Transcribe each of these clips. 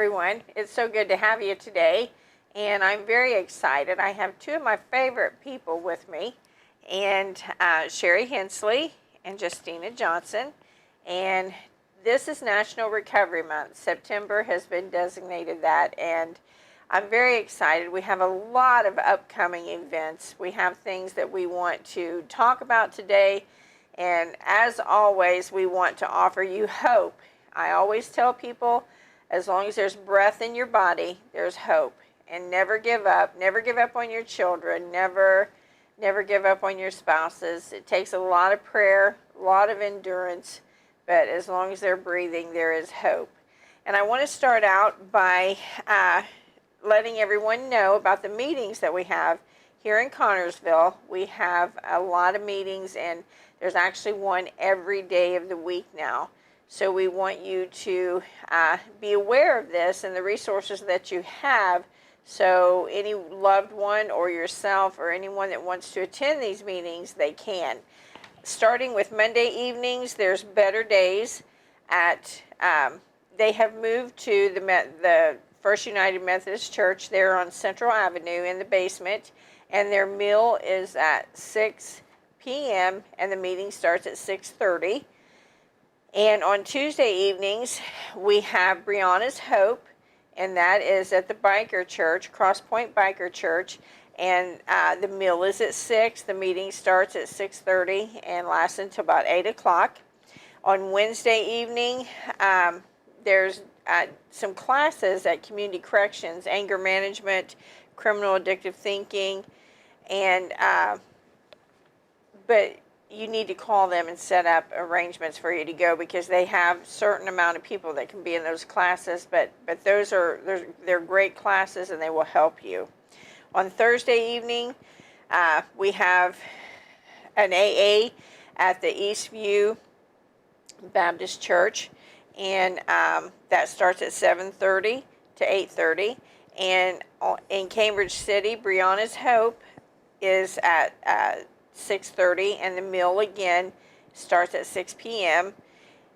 everyone. It's so good to have you today, and I'm very excited. I have two of my favorite people with me, and Sheri Hensley and Justina Johnson, and this is National Recovery Month. September has been designated that, and I'm very excited. We have a lot of upcoming events. We have things that we want to talk about today, and as always, we want to offer you hope. I always tell people, as long as there's breath in your body, there's hope. And never give up. Never give up on your children. Never give up on your spouses. It takes a lot of prayer, a lot of endurance, but as long as they're breathing, there is hope. And I want to start out by letting everyone know about the meetings that we have here in Connersville. We have a lot of meetings, and there's actually one every day of the week now. So we want you to be aware of this and the resources that you have, so any loved one or yourself or anyone that wants to attend these meetings, they can. Starting with Monday evenings, there's Better Days at, they have moved to the First United Methodist Church. They're on Central Avenue in the basement, and their meal is at 6 p.m. and the meeting starts at 6:30. And on Tuesday evenings, we have Brianna's Hope, and that is at the Biker Church, Cross Point Biker Church, and the meal is at 6. The meeting starts at 6:30 and lasts until about 8 o'clock. On Wednesday evening, there's some classes at Community Corrections, anger management, criminal addictive thinking, and but you need to call them and set up arrangements for you to go, because they have a certain amount of people that can be in those classes, but they're great classes and they will help you. On Thursday evening, we have an AA at the Eastview Baptist Church, and that starts at 7:30 to 8:30. And in Cambridge City, Brianna's Hope is at 6:30, and the meal again starts at 6 p.m.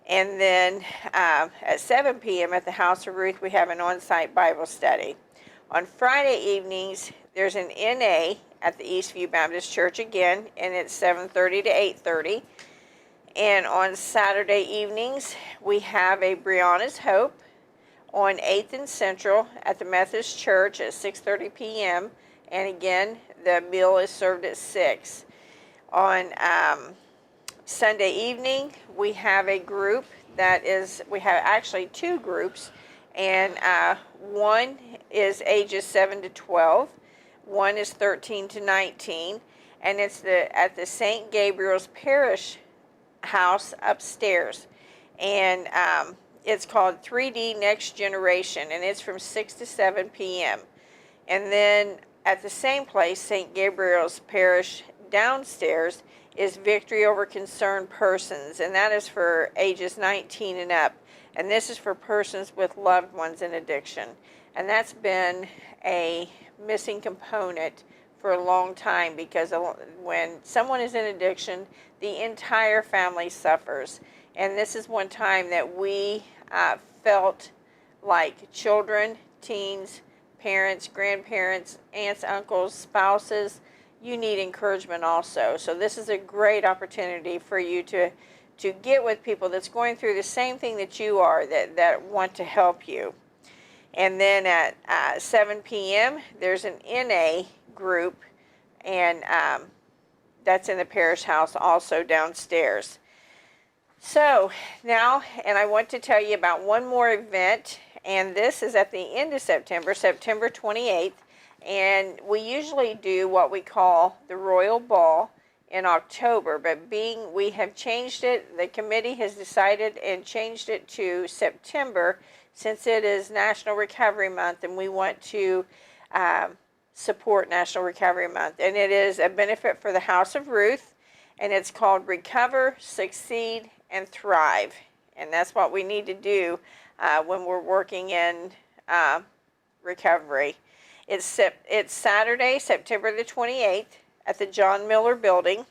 And then at 7 p.m. at the House of Ruth, we have an on-site Bible study. On Friday evenings, there's an NA at the Eastview Baptist Church again, and it's 7:30 to 8:30. And on Saturday evenings, we have a Brianna's Hope on 8th and Central at the Methodist Church at 6:30 p.m. And again, the meal is served at 6. On Sunday evening, we have a group we have actually two groups, and one is ages 7 to 12, one is 13 to 19, and it's at the St. Gabriel's Parish House upstairs, and it's called 3D Next Generation, and it's from 6 to 7 p.m. And then at the same place, St. Gabriel's Parish downstairs is Victory Over Concerned Persons, and that is for ages 19 and up, and this is for persons with loved ones in addiction. And that's been a missing component for a long time, because when someone is in addiction, the entire family suffers. And this is one time that we felt like children, teens, parents, grandparents, aunts, uncles, spouses, you need encouragement also. So this is a great opportunity for you to get with people that's going through the same thing that you are, that want to help you. And then at 7 p.m., there's an NA group, and that's in the parish house also downstairs. So now, and I want to tell you about one more event, and this is at the end of September, September 28th. And we usually do what we call the Royal Ball in October, but we have changed it, the committee has decided and changed it to September, since it is National Recovery Month, and we want to support National Recovery Month. And it is a benefit for the House of Ruth, and it's called Recover, Succeed, and Thrive. And that's what we need to do when we're working in recovery. It's Saturday, September the 28th at the John Miller Building.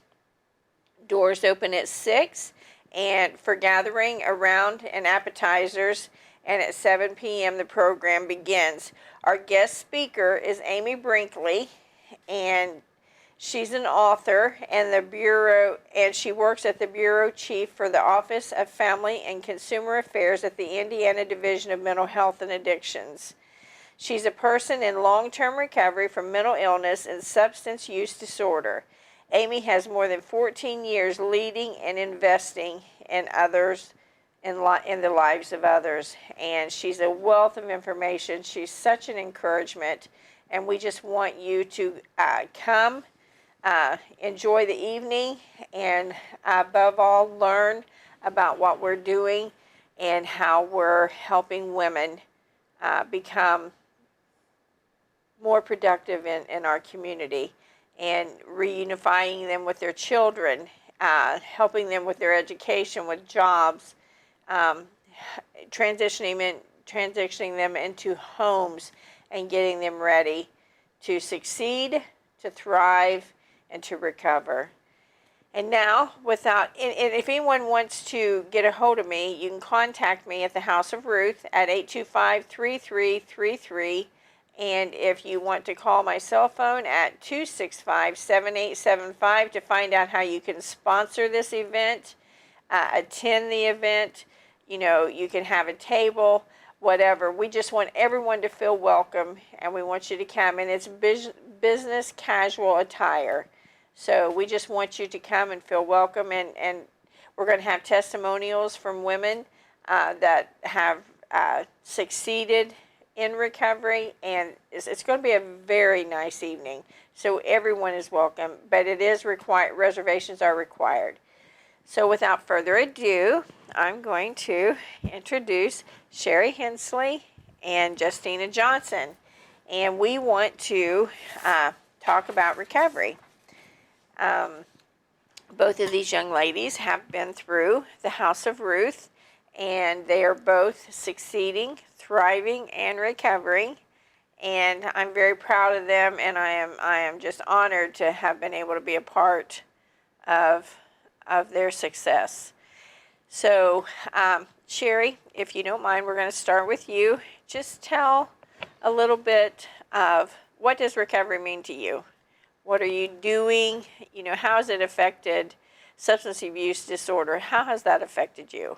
Doors open at 6, and for gathering around and appetizers, and at 7 p.m. the program begins. Our guest speaker is Amy Brinkley, and she's an author and she works at the Bureau Chief for the Office of Family and Consumer Affairs at the Indiana Division of Mental Health and Addictions. She's a person in long-term recovery from mental illness and substance use disorder. Amy has more than 14 years leading and investing in others, in the lives of others, and she's a wealth of information. She's such an encouragement, and we just want you to come, enjoy the evening, and above all, learn about what we're doing and how we're helping women become more productive in our community, and reunifying them with their children, helping them with their education, with jobs, transitioning them into homes and getting them ready to succeed, to thrive, and to recover. And now, and if anyone wants to get a hold of me, you can contact me at the House of Ruth at 825-3333. And if you want to call my cell phone at 265-7875 to find out how you can sponsor this event, attend the event, you can have a table, whatever. We just want everyone to feel welcome, and we want you to come. And it's business casual attire. So we just want you to come and feel welcome. And we're going to have testimonials from women that have succeeded in recovery. And it's going to be a very nice evening. So everyone is welcome. But it is required. Reservations are required. So without further ado, I'm going to introduce Sheri Hensley and Justina Johnson. And we want to talk about recovery. Both of these young ladies have been through the House of Ruth, and they are both succeeding, thriving, and recovering. And I'm very proud of them, and I am just honored to have been able to be a part of their success. So, Sheri, if you don't mind, we're going to start with you. Just tell a little bit of what does recovery mean to you? What are you doing? How has it affected substance abuse disorder? How has that affected you?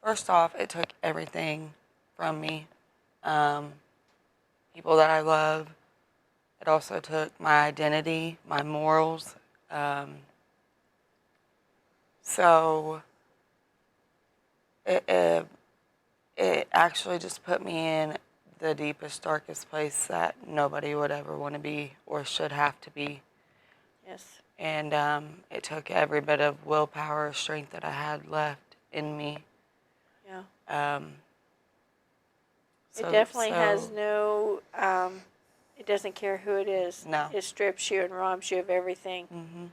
First off, it took everything from me. People that I love. It also took my identity, my morals. So it actually just put me in the deepest, darkest place that nobody would ever want to be or should have to be. Yes. And it took every bit of willpower, strength that I had left in me. Yeah. So, it definitely has no, it doesn't care who it is. No. It strips you and robs you of everything. Mm-hmm.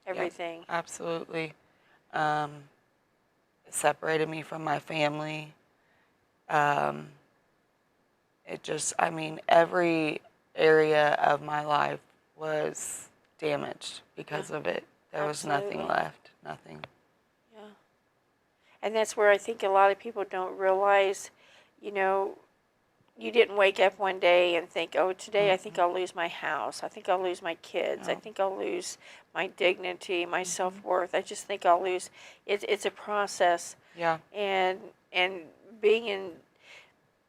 Everything. Yep, absolutely. It separated me from my family. Every area of my life was damaged because of it. There was nothing left, nothing. Yeah. And that's where I think a lot of people don't realize, you didn't wake up one day and think, oh, today I think I'll lose my house. I think I'll lose my kids. No. I think I'll lose my dignity, my self-worth. I just think I'll lose. It's a process. Yeah. And being in,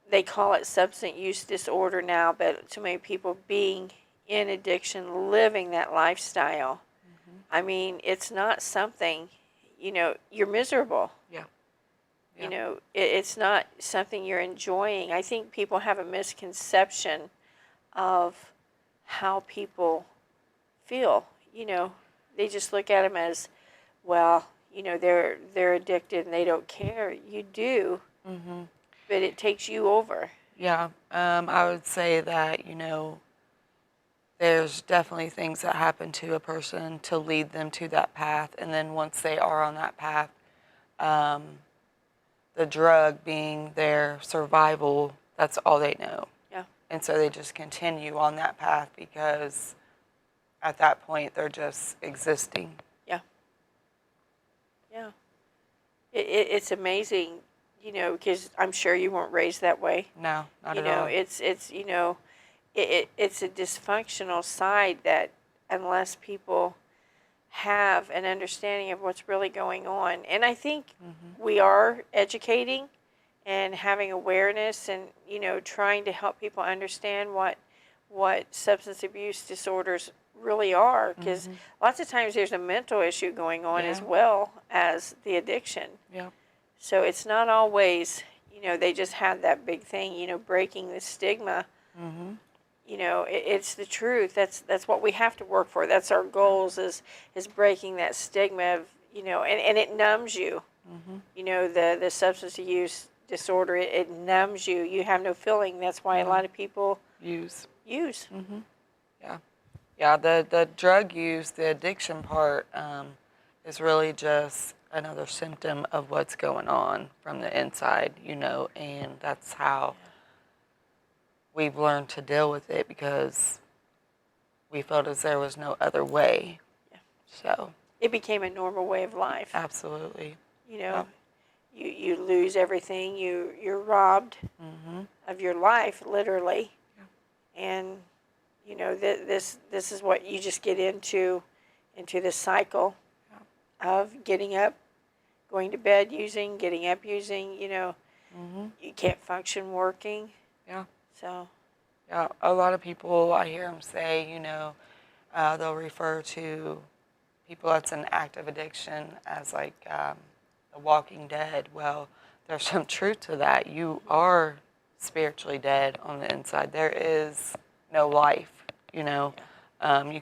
they call it substance use disorder now, but to many people being in addiction, living that lifestyle, it's not something, you're miserable. Yeah. It's not something you're enjoying. I think people have a misconception of how people feel. They just look at them as, well, they're addicted and they don't care. You do, but it takes you over. Yeah, I would say that, there's definitely things that happen to a person to lead them to that path, and then once they are on that path, the drug being their survival, that's all they know. Yeah. And so they just continue on that path because at that point they're just existing. Yeah. Yeah. It's amazing, because I'm sure you weren't raised that way. No, not You at know, all. it's a dysfunctional side that unless people have an understanding of what's really going on, and I think we are educating and having awareness, and trying to help people understand what substance abuse disorders really are, because lots of times there's a mental issue going on as Yeah. well as the addiction. Yeah. So it's not always, they just have that big thing, breaking the stigma. It's the truth. That's what we have to work for. That's our goals, is breaking that stigma of, and it numbs you. The substance use disorder, it numbs you. You have no feeling. That's why a lot of people Use. use. Yeah. Yeah, the drug use, the addiction part, is really just another symptom of what's going on from the inside, and that's how we've learned to deal with it, because we felt as there was no other way. Yeah. So, It became a normal way of life. absolutely. You know, you lose everything. You're robbed of your life, literally. Yeah. And this is what you just get into this cycle of getting up, going to bed using, getting up using. You can't function working. Yeah. So. Yeah, a lot of people, I hear them say, they'll refer to people that's in active addiction as like the Walking Dead. Well, there's some truth to that. You are spiritually dead on the inside. There is no life. You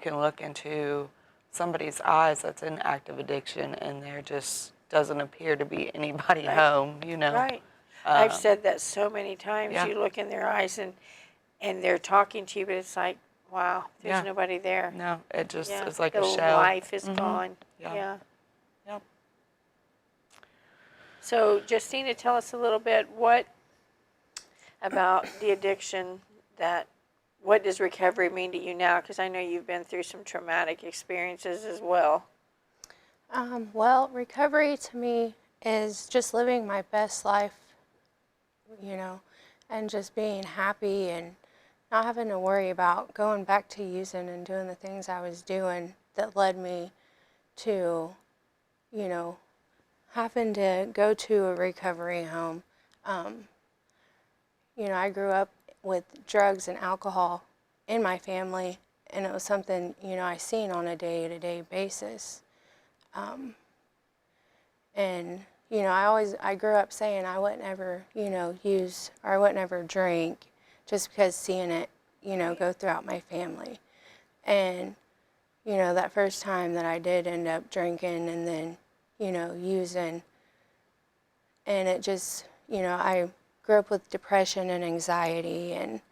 can look into somebody's eyes that's in active addiction, and there just doesn't appear to be anybody Right. home. Right. I've said that so many times. Yeah. You look in their eyes and they're talking to you, but it's like, wow, there's nobody there. No, it just Yeah. is like the a shell. life is gone. Yeah. Yep. So, Justina, tell us a little bit about the addiction what does recovery mean to you now? Because I know you've been through some traumatic experiences as well. Well, recovery to me is just living my best life, and just being happy and not having to worry about going back to using and doing the things I was doing that led me to, having to go to a recovery home. I grew up with drugs and alcohol in my family, and it was something, I seen on a day-to-day basis. And, I grew up saying I wouldn't ever, use, or I wouldn't ever drink, just because seeing it, go throughout my family. And, that first time that I did end up drinking and then, using, and it just, I grew up with depression and anxiety. And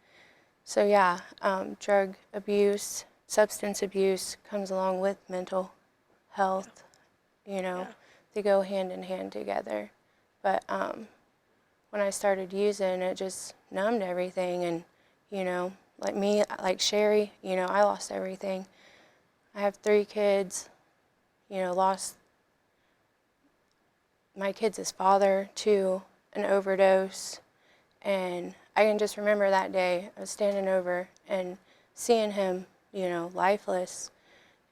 so, drug abuse, substance abuse comes along with mental health, they go hand in hand together. But when I started using, it just numbed everything. And, like me, like Sheri, I lost everything. I have 3 kids, lost my kids' father to an overdose. And I can just remember that day, I was standing over and seeing him, lifeless,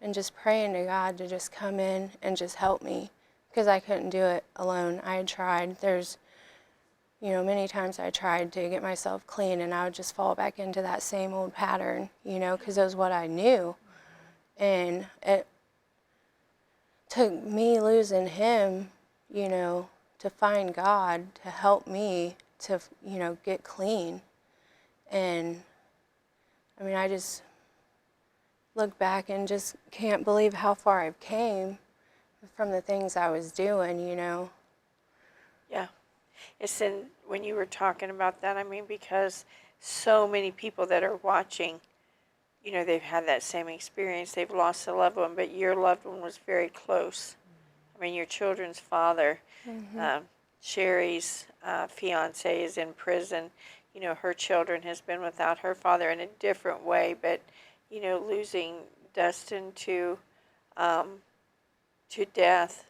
and just praying to God to just come in and just help me, because I couldn't do it alone. I had tried. There's, many times I tried to get myself clean, and I would just fall back into that same old pattern, because it was what I knew. And it took me losing him, to find God to help me to, get clean. And, I just look back and just can't believe how far I've came from the things I was doing. Yeah. It's when you were talking about that, because so many people that are watching, they've had that same experience. They've lost a loved one, but your loved one was very close. Your children's father, Sheri's fiance is in prison. Her children has been without her father in a different way, but, losing Dustin to death,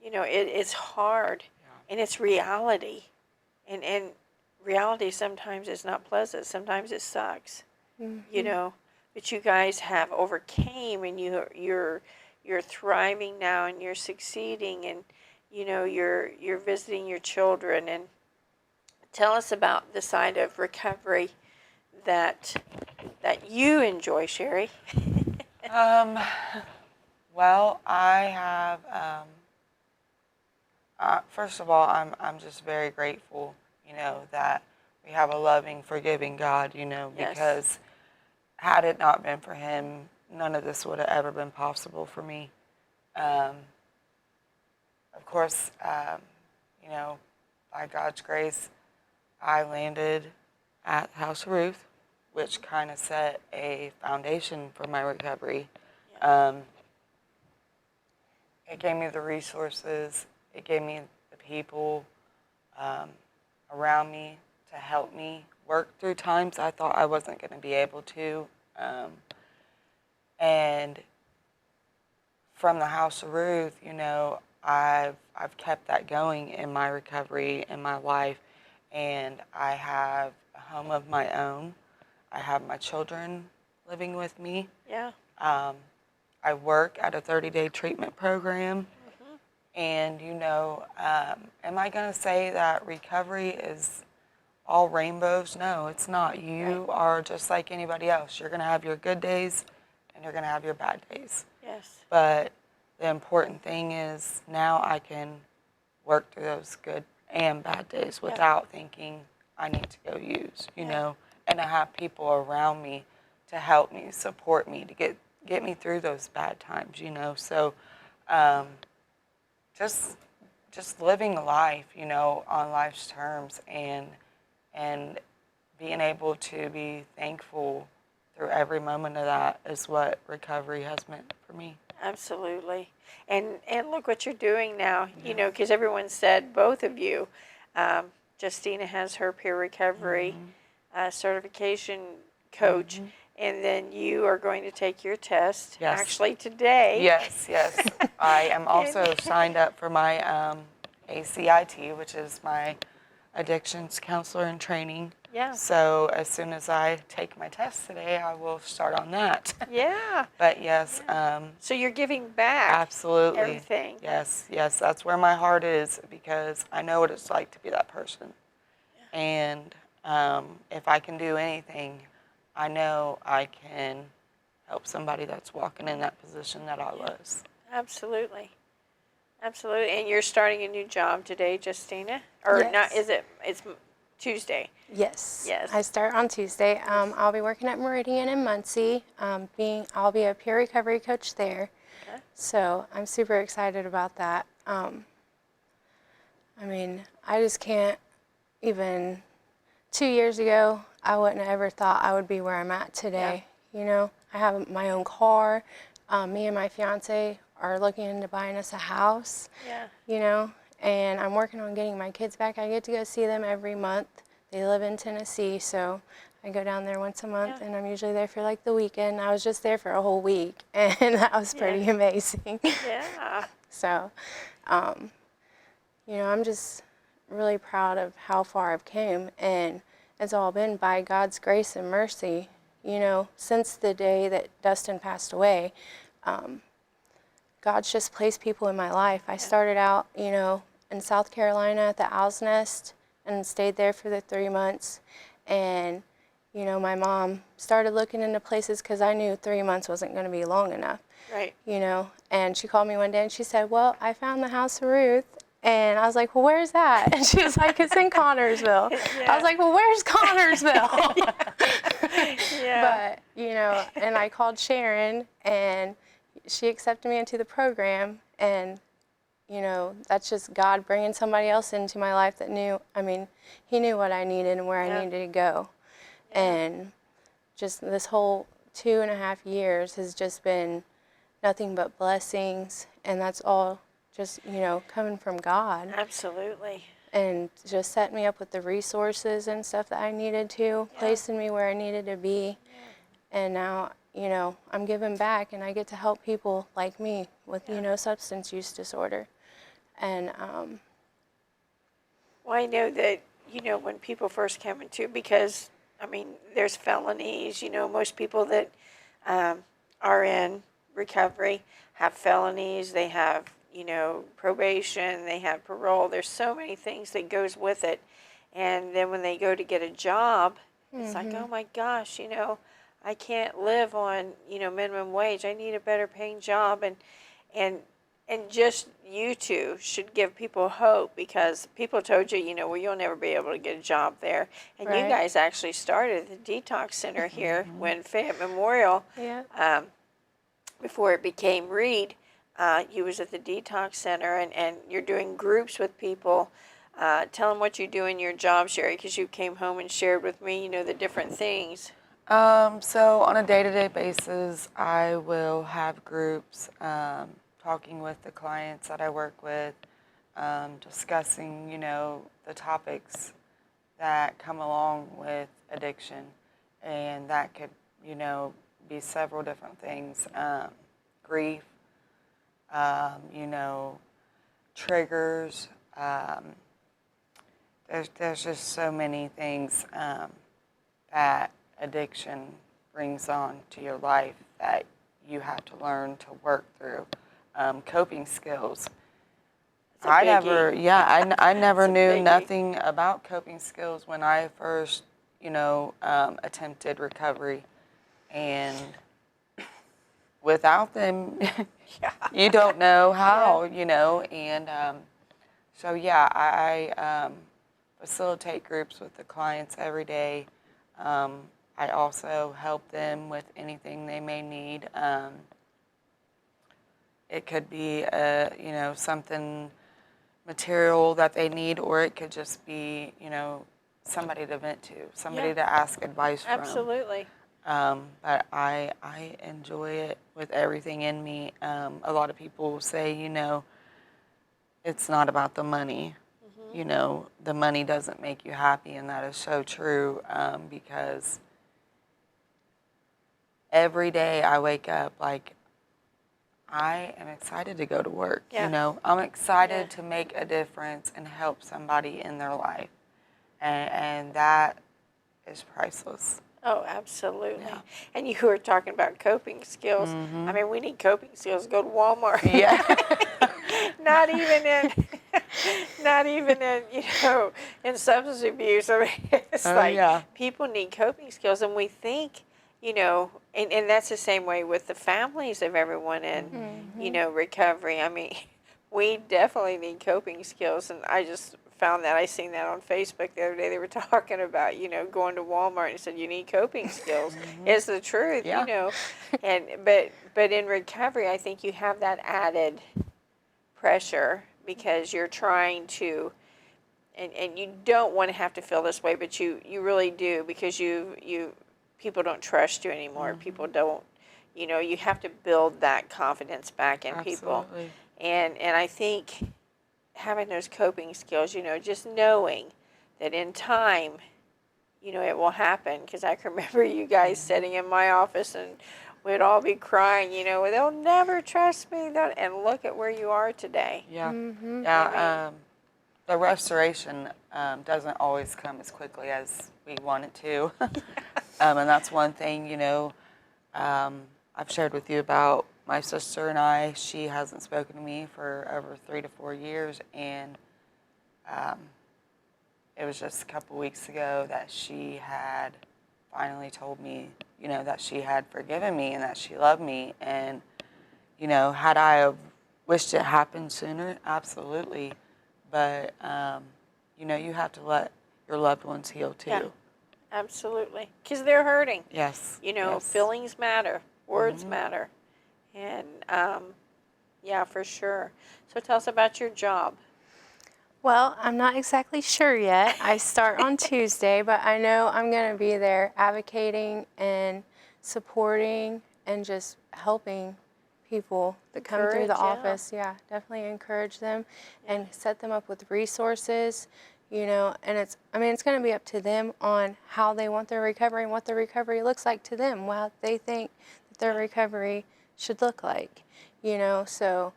it's hard. and it's reality. And reality sometimes is not pleasant. Sometimes it sucks, you know. But you guys have overcame, and you're thriving now, and you're succeeding, and you know you're visiting your children. And tell us about the side of recovery that you enjoy, Sheri. Well, I have. First of all, I'm just very grateful, you know, that we have a loving, forgiving God, you know, Yes. because had it not been for Him, none of this would have ever been possible for me. Of course, you know, by God's grace, I landed at House of Ruth, which kind of set a foundation for my recovery. It gave me the resources. It gave me the people around me to help me work through times I thought I wasn't going to be able to. And from the House of Ruth, you know, I've kept that going in my recovery, in my life, and I have a home of my own. I have my children living with me. Yeah. I work at a 30-day treatment program. And, you know, am I going to say that recovery is all rainbows? No, it's not. You are just like anybody else. You're going to have your good days and you're going to have your bad days. Yes. But the important thing is now I can work through those good and bad days without thinking I need to go use, you know. And I have people around me to help me, support me, to get me through those bad times, you know. So just living a life, you know, on life's terms, and being able to be thankful through every moment of that is what recovery has meant for me. Absolutely. And look what you're doing now, you know, because everyone said, both of you, Justina has her peer recovery certification coach, and then you are going to take your test actually today. Yes. I am also signed up for my ACIT, which is my addictions counselor in training. Yeah. So as soon as I take my test today, I will start on that. Yeah. But yes. So you're giving back. Absolutely. Everything. Yes. That's where my heart is, because I know what it's like to be that person. Yeah. And if I can do anything, I know I can help somebody that's walking in that position that I was. Absolutely. Absolutely. And you're starting a new job today, Justina? Or not, it's Tuesday. Yes. Yes. I start on Tuesday. I'll be working at Meridian in Muncie. I'll be a peer recovery coach there. Okay. So I'm super excited about that. I mean, I just can't even. 2 years ago, I wouldn't have ever thought I would be where I'm at today. Yeah. You know, I have my own car. Me and my fiance are looking into buying us a house. Yeah. You know, and I'm working on getting my kids back. I get to go see them every month. They live in Tennessee, so I go down there once a month, and I'm usually there for like the weekend. I was just there for a whole week, and that was pretty amazing. Yeah. So, you know, I'm just really proud of how far I've came, and it's all been by God's grace and mercy. You know, since the day that Dustin passed away, God's just placed people in my life. I started out, you know, in South Carolina at the Owl's Nest and stayed there for the 3 months. And, you know, my mom started looking into places because I knew 3 months wasn't going to be long enough. Right. You know, and she called me one day and she said, well, I found the House of Ruth. And I was like, well, where's that? And she was like, it's in Connorsville. I was like, well, where's Connorsville? But, you know, and I called Sharon, and she accepted me into the program. And, you know, that's just God bringing somebody else into my life that knew, I mean, he knew what I needed and where I needed to go. And just this whole 2.5 years has just been nothing but blessings. And that's all just, you know, coming from God. Absolutely. And just setting me up with the resources and stuff that I needed to, placing me where I needed to be. And now, you know, I'm giving back, and I get to help people like me with, you know, substance use disorder. And Well, I know that, when people first come into, because, there's felonies, most people that are in recovery have felonies, they have, probation, they have parole. There's so many things that goes with it. And then when they go to get a job, it's like, oh my gosh, I can't live on, minimum wage. I need a better paying job. And just you two should give people hope, because people told you, well, you'll never be able to get a job there. And you Right. guys actually started the detox center here when Fayette Memorial, Yeah. before it became Reed, you was at the detox center, and you're doing groups with people. Tell them what you do in your job, Sheri, because you came home and shared with me, the different things. So on a day-to-day basis, I will have groups talking with the clients that I work with, discussing, the topics that come along with addiction, and that could, be several different things. Grief, triggers. There's just so many things that addiction brings on to your life that you have to learn to work through. Coping skills. I never It's a knew biggie. nothing about coping skills when I first, attempted recovery, and without them, you don't know how, and so yeah, I facilitate groups with the clients every day. I also help them with anything they may need. It could be, something material that they need, or it could just be, somebody to vent to, somebody to ask advice from. Absolutely. But I enjoy it with everything in me. A lot of people say, it's not about the money. The money doesn't make you happy, and that is so true, because every day I wake up, like, I am excited to go to work. Yeah. I'm excited Yeah. to make a difference and help somebody in their life, and that is priceless. Oh, absolutely. Yeah. And you were talking about coping skills. We need coping skills. Go to Walmart. Yeah. not even in, in substance abuse. It's people need coping skills, and we think, and that's the same way with the families of everyone in, recovery. We definitely need coping skills, and I just found that. I seen that on Facebook the other day. They were talking about, going to Walmart and said you need coping skills. It's the truth, and but in recovery, I think you have that added pressure, because you're trying to, and you don't want to have to feel this way, but you really do, because you people don't trust you anymore. People don't, you have to build that confidence back in people. Absolutely. And I think having those coping skills, just knowing that in time, it will happen. Because I can remember you guys sitting in my office, and we'd all be crying, they'll never trust me. And look at where you are today. Yeah. Yeah. The restoration doesn't always come as quickly as we want it to. And that's one thing, I've shared with you about my sister and I. She hasn't spoken to me for over 3 to 4 years, and it was just a couple weeks ago that she had finally told me, that she had forgiven me and that she loved me. And, had I have wished it happened sooner? Absolutely. But, you have to let your loved ones heal too. Yeah, absolutely. Because they're hurting. Yes. Yes. Feelings matter. Words matter. And, yeah, for sure. So tell us about your job. Well, I'm not exactly sure yet. I start on Tuesday, but I know I'm going to be there advocating and supporting and just helping people that come through the office. Yeah, definitely encourage them and set them up with resources, and it's going to be up to them on how they want their recovery and what their recovery looks like to them, what they think that their recovery should look like, so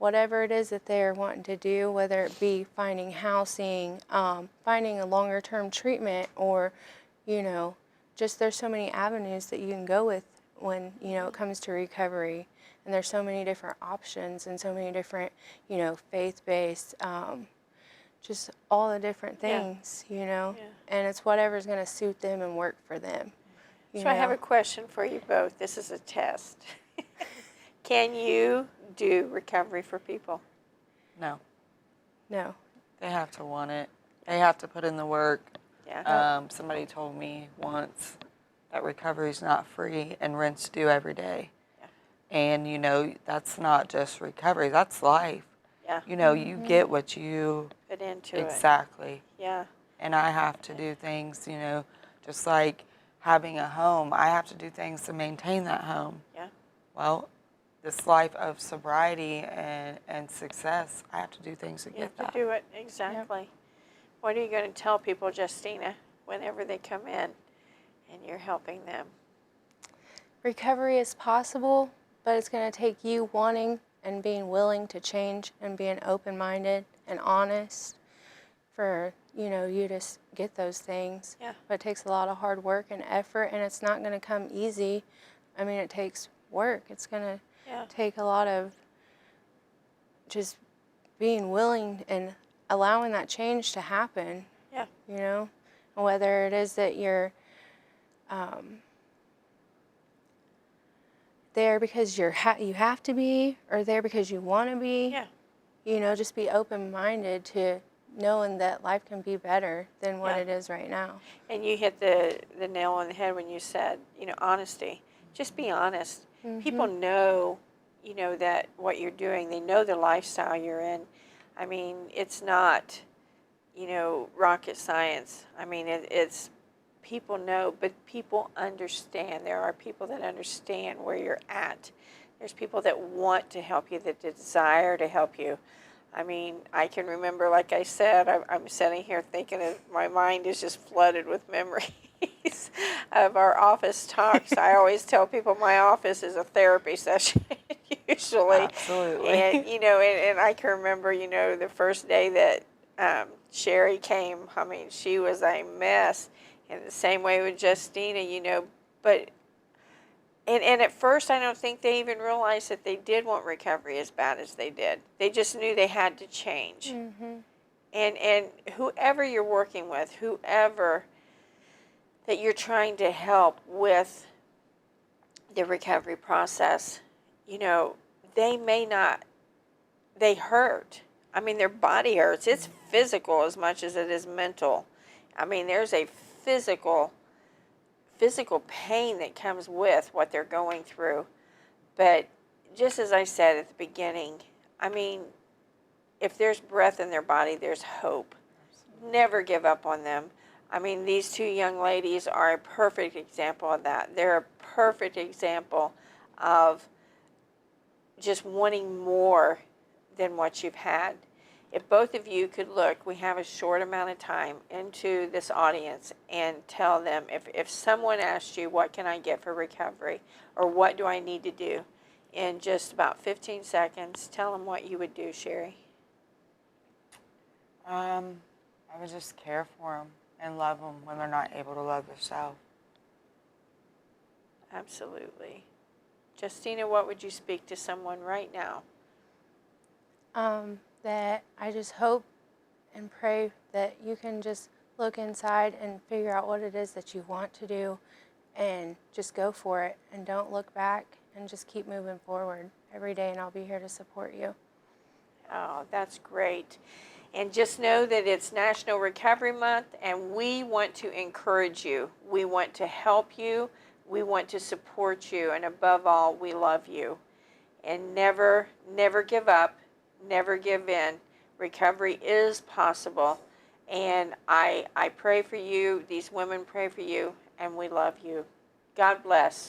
whatever it is that they're wanting to do, whether it be finding housing, finding a longer term treatment, or, just there's so many avenues that you can go with when, it comes to recovery. And there's so many different options and so many different, faith-based, just all the different things, Yeah. and it's whatever's going to suit them and work for them. So I have a question for you both. This is a test. Can you do recovery for people? No. No. They have to want it. They have to put in the work. Yeah. Somebody told me once that recovery is not free and rent's due every day. Yeah. And, that's not just recovery. That's life. Yeah. You get what you Put into it. exactly. Yeah. And I have to do things, just like having a home. I have to do things to maintain that home. Yeah. Well, this life of sobriety and success, I have to do things to You get have that. to do it. Exactly. What are you going to tell people, Justina, whenever they come in and you're helping them? Recovery is possible, but it's going to take you wanting and being willing to change and being open-minded and honest for, you to get those things. Yeah. But it takes a lot of hard work and effort, and it's not going to come easy. I mean, it takes work. It's going to take a lot of just being willing and allowing that change to happen. Yeah. And whether it is that you're there because you have to be, or there because you want to be. Yeah. Just be open-minded to knowing that life can be better than what it is right now. And you hit the nail on the head when you said, honesty. Just be honest. Mm-hmm. People know, that what you're doing. They know the lifestyle you're in. I mean, it's not, rocket science. I mean, it's people know, but people understand. There are people that understand where you're at. There's people that want to help you, that desire to help you. I mean, I can remember, like I said, I'm sitting here thinking my mind is just flooded with memories of our office talks. I always tell people my office is a therapy session, usually. Absolutely. And, and I can remember, the first day that Sheri came, I mean, she was a mess. And the same way with Justina, but, and at first I don't think they even realized that they did want recovery as bad as they did. They just knew they had to change. Mm-hmm. And whoever you're working with, whoever that you're trying to help with the recovery process, they may not, they hurt. I mean, their body hurts. It's physical as much as it is mental. I mean, there's a physical pain that comes with what they're going through. But just as I said at the beginning, I mean, if there's breath in their body, there's hope. Never give up on them. I mean, these two young ladies are a perfect example of that. They're a perfect example of just wanting more than what you've had. If both of you could look, we have a short amount of time, into this audience and tell them, if someone asked you, what can I get for recovery, or what do I need to do, in just about 15 seconds, tell them what you would do, Sheri. I would just care for them and love them when they're not able to love themselves. Absolutely. Justina, what would you speak to someone right now? That I just hope and pray that you can just look inside and figure out what it is that you want to do and just go for it, and don't look back, and just keep moving forward every day, and I'll be here to support you. Oh, that's great. And just know that it's National Recovery Month, and we want to encourage you. We want to help you. We want to support you. And above all, we love you. And never, never give up. Never give in. Recovery is possible. And I pray for you. These women pray for you. And we love you. God bless.